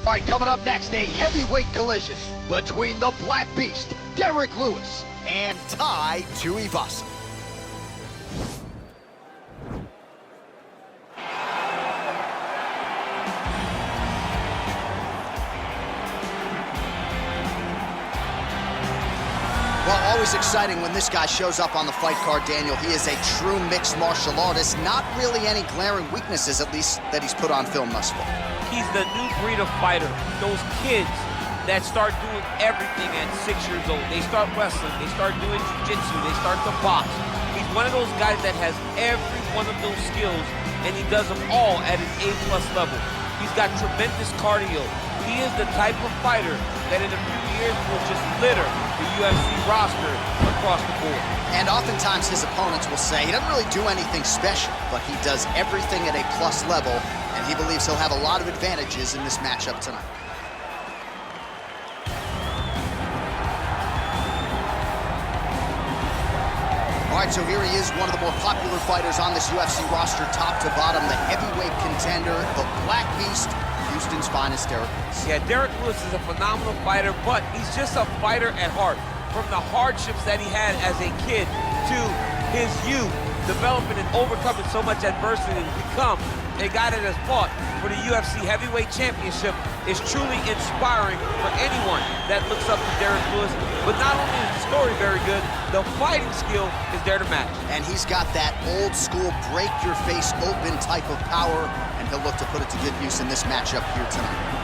All right, coming up next, a heavyweight collision between the Black Beast, Derrick Lewis, and Tai Tuivasa. Well, always exciting when this guy shows up on the fight card, Daniel. He is a true mixed martial artist. Not really any glaring weaknesses, at least, that he's put on film thus far. He's the new breed of fighter. Those kids that start doing everything at 6 years old. They start wrestling, they start doing jiu-jitsu, they start to box. He's one of those guys that has every one of those skills, and he does them all at an A+ level. He's got tremendous cardio. He is the type of fighter that in a few years will just litter the UFC roster across the board. And oftentimes his opponents will say he doesn't really do anything special, but he does everything at a plus level, and he believes he'll have a lot of advantages in this matchup tonight. All right, so here he is, one of the more popular fighters on this UFC roster, top to bottom, the heavyweight contender, the Black Beast, Houston's finest, Derrick Lewis. Yeah, Derrick Lewis is a phenomenal fighter, but he's just a fighter at heart. From the hardships that he had as a kid to his youth, developing and overcoming so much adversity to become a guy that has fought for the UFC Heavyweight Championship is truly inspiring for anyone that looks up to Derrick Lewis. But not only is the story very good, the fighting skill is there to match. And he's got that old school break your face open type of power, and he'll look to put it to good use in this matchup here tonight.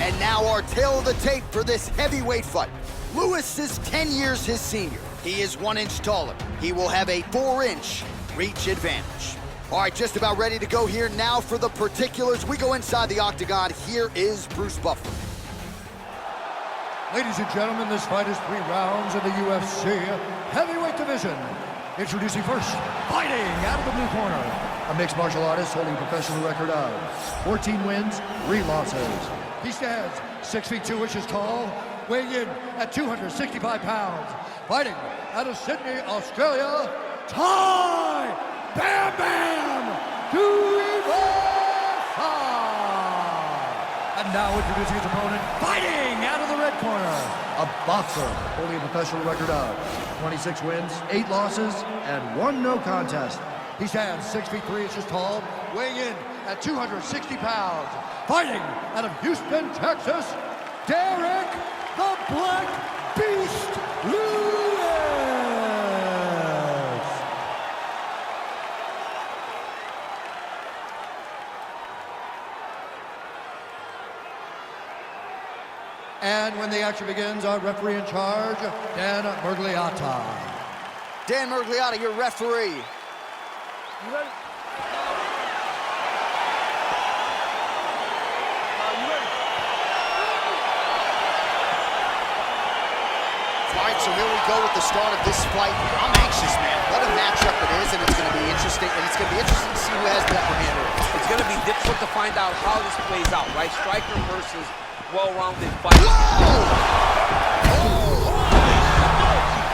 And now our tale of the tape for this heavyweight fight. Lewis is 10 years his senior. He is 1 inch taller. He will have a 4-inch reach advantage. All right, just about ready to go here now for the particulars. We go inside the octagon. Here is Bruce Buffer. Ladies and gentlemen, this fight is 3 rounds in the UFC heavyweight division. Introducing first, fighting out of the blue corner, a mixed martial artist holding a professional record of 14 wins, 3 losses. He stands 6 feet 2 inches tall, weighing in at 265 pounds. Fighting out of Sydney, Australia, Tai Bam Bam Tuivasa! And now introducing his opponent, fighting out of the red corner, a boxer holding a professional record of 26 wins, 8 losses, and 1 no contest. He stands 6 feet 3 inches tall, weighing in at 260 pounds. Fighting out of Houston, Texas, Derrick the Black Beast Lewis! And when the action begins, our referee in charge, Dan Mergliata. Dan Mergliata, your referee. You ready? All right, so here we go with the start of this fight. I'm anxious, man. What a matchup it is, and it's going to be interesting. And it's going to be interesting to see who has the upper hand. It's going to be difficult to find out how this plays out, right? Striker versus well-rounded fighter.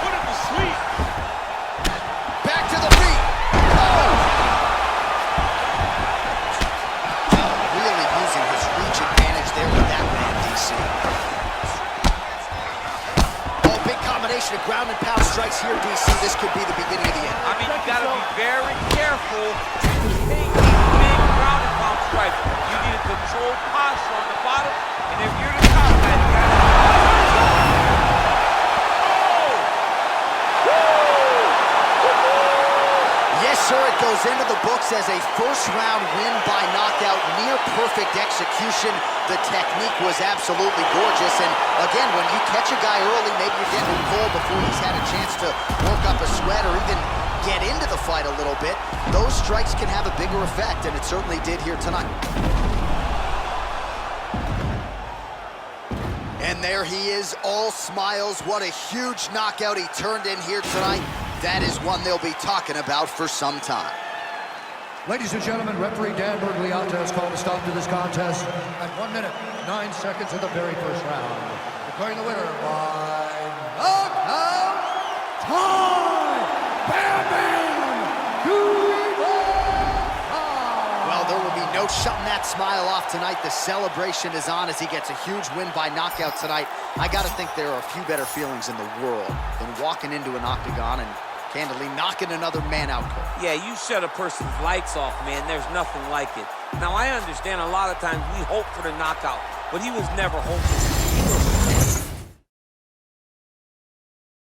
Put him to sleep. Back to the feet. Really using his reach advantage there with that man, DC. Of ground and pound strikes here, DC. This could be the beginning of the end. I mean, you gotta be very careful to take these big ground and pound strikes. You need a controlled posture on the bottom, and if you're the top guy, you gotta... Yes, sir, it goes into the books as a first-round win by knockout, near-perfect execution. The technique was absolutely gorgeous, and again, when you catch a guy early, maybe you're getting him cold before he's had a chance to work up a sweat or even get into the fight a little bit, those strikes can have a bigger effect, and it certainly did here tonight. And there he is, all smiles. What a huge knockout he turned in here tonight. That is one they'll be talking about for some time. Ladies and gentlemen, referee Dan Mergliata has called a stop to this contest at 1 minute, 9 seconds of the very first round. The Declaring the winner by knockout, Tai Tuivasa! Well, there will be no shutting that smile off tonight. The celebration is on as he gets a huge win by knockout tonight. I gotta think there are a few better feelings in the world than walking into an octagon and candidly knocking another man out cold. Yeah, you shut a person's lights off, man. There's nothing like it. Now, I understand a lot of times we hope for the knockout, but he was never hoping.